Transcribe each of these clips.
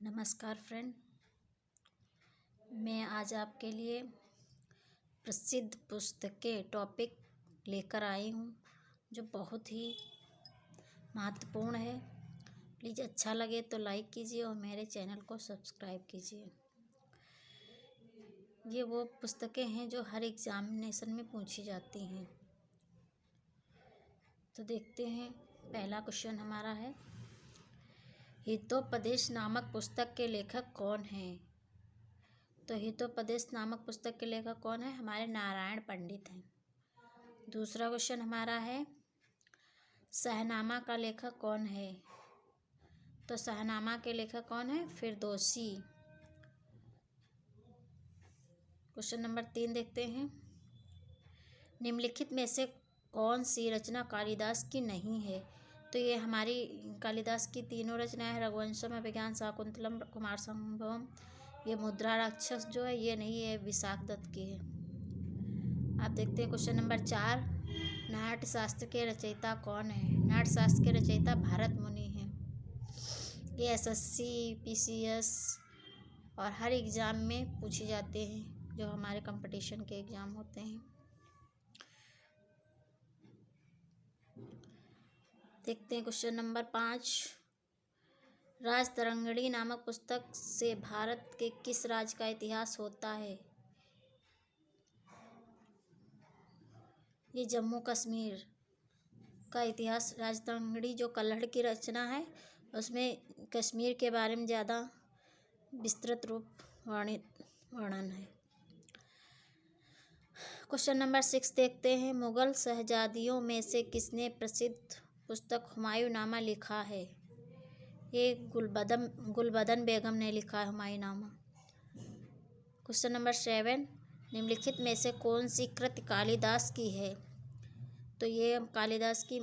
नमस्कार फ्रेंड, मैं आज आपके लिए प्रसिद्ध पुस्तकें टॉपिक लेकर आई हूँ जो बहुत ही महत्वपूर्ण है। प्लीज़ अच्छा लगे तो लाइक कीजिए और मेरे चैनल को सब्सक्राइब कीजिए। ये वो पुस्तकें हैं जो हर एग्जामिनेशन में पूछी जाती हैं। तो देखते हैं, पहला क्वेश्चन हमारा है, हितोपदेश नामक पुस्तक के लेखक कौन हैं? तो हितोपदेश नामक पुस्तक के लेखक कौन है? हमारे नारायण पंडित हैं। दूसरा क्वेश्चन हमारा है, शहनामा का लेखक कौन है? तो शहनामा के लेखक कौन है? फिरदौसी। क्वेश्चन नंबर 3 देखते हैं, निम्नलिखित में से कौन सी रचना कालिदास की नहीं है? तो ये हमारी कालिदास की तीनों रचनाएं हैं, रघुवंशम, अभिज्ञान शाकुंतलम, कुमार संभवम। ये मुद्रा राक्षस जो है ये नहीं है, विशाख दत्त की है। आप देखते हैं क्वेश्चन नंबर 4, नाट्य शास्त्र के रचयिता कौन है? नाट्य शास्त्र के रचयिता भरत मुनि हैं। ये SSC, PCS और हर एग्ज़ाम में पूछे जाते हैं जो हमारे कंपटीशन के एग्ज़ाम होते हैं। देखते हैं क्वेश्चन नंबर 5, राजतरंगिणी नामक पुस्तक से भारत के किस राज्य का इतिहास होता है? ये जम्मू कश्मीर का इतिहास, राजतरंगिणी जो कल्हड़ की रचना है उसमें कश्मीर के बारे में ज़्यादा विस्तृत रूप वर्णन है। क्वेश्चन नंबर 6 देखते हैं, मुगल शहजादियों में से किसने प्रसिद्ध पुस्तक हुमायूंनामा लिखा है? ये गुलबदन बेगम ने लिखा है हुमायूंनामा। क्वेश्चन नंबर 7, निम्नलिखित में से कौन सी कृति कालिदास की है? तो ये कालिदास की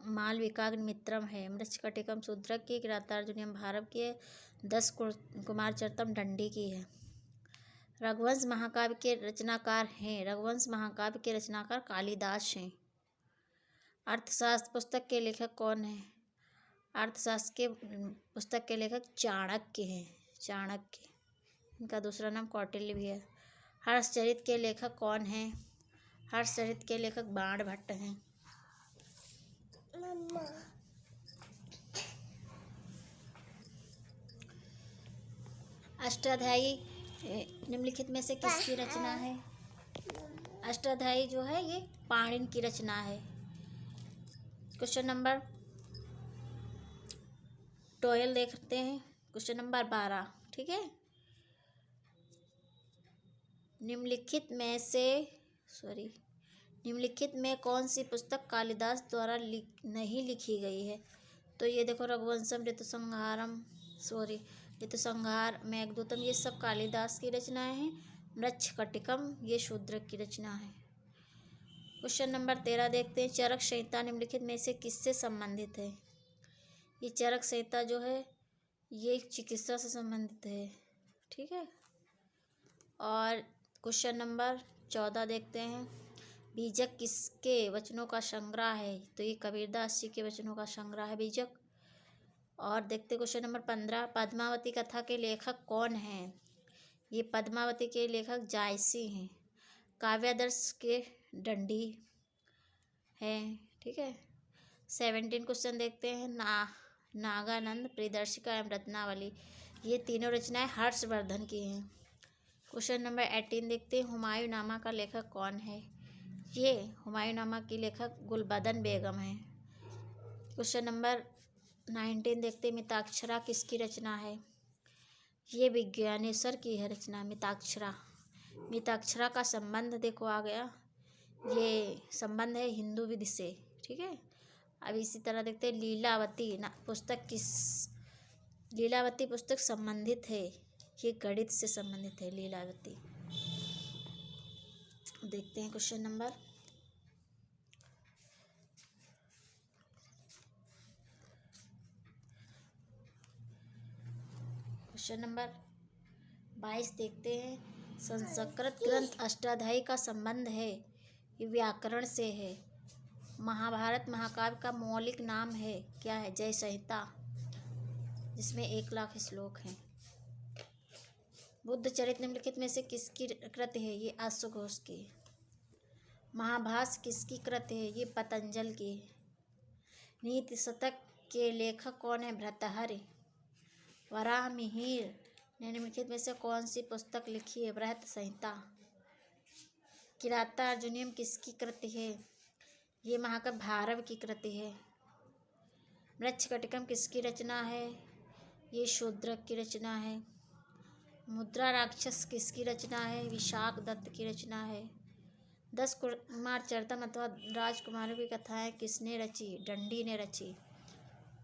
मालविकाग्निमित्रम है, मृच्छकटिकम शूद्रक की, किरातार्जुनीयम भारव की है, 10 कुमारचरितम दंडी की है। रघुवंश महाकाव्य के रचनाकार हैं, रघुवंश महाकाव्य के रचनाकार कालिदास हैं। अर्थशास्त्र पुस्तक के लेखक कौन है? अर्थशास्त्र के पुस्तक के लेखक चाणक्य हैं, चाणक्य। इनका दूसरा नाम कौटिल्य भी है। हर्षचरित के लेखक कौन हैं? हर्षचरित के लेखक बाणभट्ट हैं। अष्टाध्यायी निम्नलिखित में से किसकी रचना है? अष्टाध्यायी जो है ये पाणिनि की रचना है। क्वेश्चन नंबर 12 देखते हैं, क्वेश्चन नंबर 12, ठीक है। निम्नलिखित में कौन सी पुस्तक कालिदास द्वारा नहीं लिखी गई है? तो ये देखो, रघुवंशम, ऋतुसंहार, मेघदूतम, ये सब कालिदास की रचनाएं हैं। मृच्छकटिकम ये शूद्रक की रचना है। क्वेश्चन नंबर 13 देखते हैं, चरक संहिता निम्नलिखित में से किससे संबंधित है? ये चरक संहिता जो है ये चिकित्सा से संबंधित है, ठीक है। और क्वेश्चन नंबर 14 देखते हैं, बीजक किसके वचनों का संग्रह है? तो ये कबीरदास जी के वचनों का संग्रह है बीजक। और देखते क्वेश्चन नंबर 15, पद्मावती कथा के लेखक कौन हैं? ये पद्मावती के लेखक जायसी हैं। काव्यादर्श के दंडी हैं, ठीक है। 17 क्वेश्चन देखते हैं, नागानंद, प्रियदर्शिका एवं रत्नावली, ये तीनों रचनाएं हर्षवर्धन की हैं। क्वेश्चन नंबर 18 देखते हैं, हुमायूंनामा का लेखक कौन है? ये हुमायूंनामा की लेखक गुलबदन बेगम है। क्वेश्चन नंबर 19 देखते हैं, मिताक्षरा किसकी रचना है? ये विज्ञानेश्वर की है रचना, मिताक्षरा। मिताक्षरा का संबंध देखो आ गया, ये संबंध है हिंदू विधि से, ठीक है। अब इसी तरह देखते हैं, लीलावती पुस्तक संबंधित है, ये गणित से संबंधित है लीलावती। देखते हैं क्वेश्चन नंबर 22 देखते हैं, संस्कृत ग्रंथ अष्टाध्यायी का संबंध है, ये व्याकरण से है। महाभारत महाकाव्य का मौलिक नाम है, क्या है? जय संहिता। जिसमें 1,00,000 श्लोक हैं। बुद्ध चरित निम्नलिखित में से किसकी कृति है? ये आशुघोष की। महाभाष्य किसकी कृति है? ये पतंजल की। नीति शतक के लेखक कौन है? भर्तृहरि। वराहमिहिर ने निम्नलिखित में से कौन सी पुस्तक लिखी है? बृहत संहिता। किरातार्जुनीयम किसकी कृति है? ये महाकाव्य भारव की कृति है। मृच्छकटिकम किसकी रचना है? ये शूद्रक की रचना है। मुद्रा राक्षस किसकी रचना है? विशाख दत्त की रचना है। 10 कुमार चरितम अथवा राजकुमारों की कथाएं किसने रची? दंडी ने रची।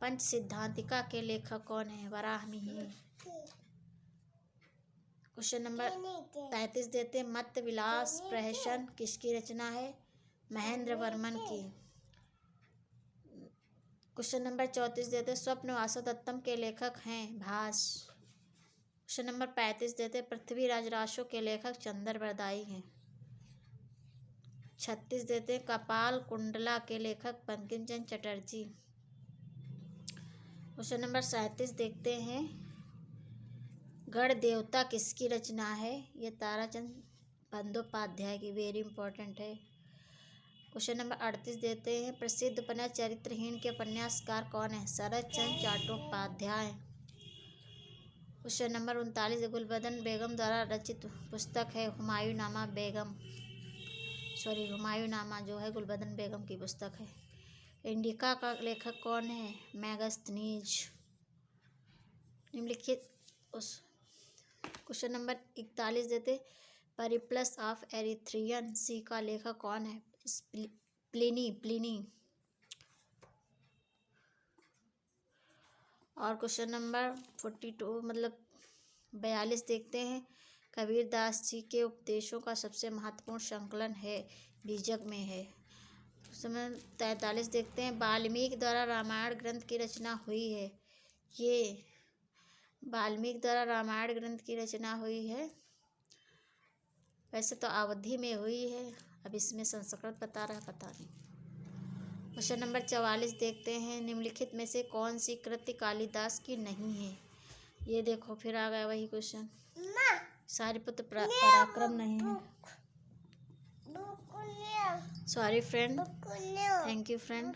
पंच सिद्धांतिका के लेखक कौन है? वराहमिहिर। क्वेश्चन नंबर 35 देते। मत्त विलास प्रहसन किसकी रचना है? महेंद्र वर्मन की। क्वेश्चन नंबर 34 देते। स्वप्न वासवदत्तम के लेखक हैं? भास। क्वेश्चन नंबर 35 देते। पृथ्वीराज रासो के लेखक चंद्र बरदाई हैं। 36 देते। कपाल कुंडला के लेखक बंकिम चंद्र चटर्जी। क्वेश्चन नंबर 37 देखते हैं। गण देवता किसकी रचना है? ये ताराचंद बंदोपाध्याय की। वेरी इंपॉर्टेंट है। क्वेश्चन नंबर 38 देते हैं। प्रसिद्ध उपन्यास चरित्रहीन के उपन्यासकार कौन है? शरद चंद्र चट्टोपाध्याय। क्वेश्चन नंबर 39 गुलबदन बेगम द्वारा रचित पुस्तक है हुमायूंनामा हुमायूंनामा जो है गुलबदन बेगम की पुस्तक है। इंडिका का लेखक कौन है? मैगस्थनीज। निम्नलिखित क्वेश्चन नंबर 41 देते। परिप्लस ऑफ एरिथ्रियन सी का लेखक कौन है? प्लिनी। और क्वेश्चन नंबर 42 देखते हैं। कबीरदास जी के उपदेशों का सबसे महत्वपूर्ण संकलन है बीजक में है। क्वेश्चन नंबर 43 देखते हैं। वाल्मीकि द्वारा रामायण ग्रंथ की रचना हुई है? ये वाल्मीकि द्वारा रामायण ग्रंथ की रचना हुई है। वैसे तो अवधि में हुई है, अब इसमें संस्कृत बता रहा पता नहीं। क्वेश्चन नंबर 44 देखते हैं। निम्नलिखित में से कौन सी कृति कालिदास की नहीं है? ये देखो फिर आ गया वही क्वेश्चन। सारिपुत्र पराक्रम नहीं है। Sorry friend. Thank you friend.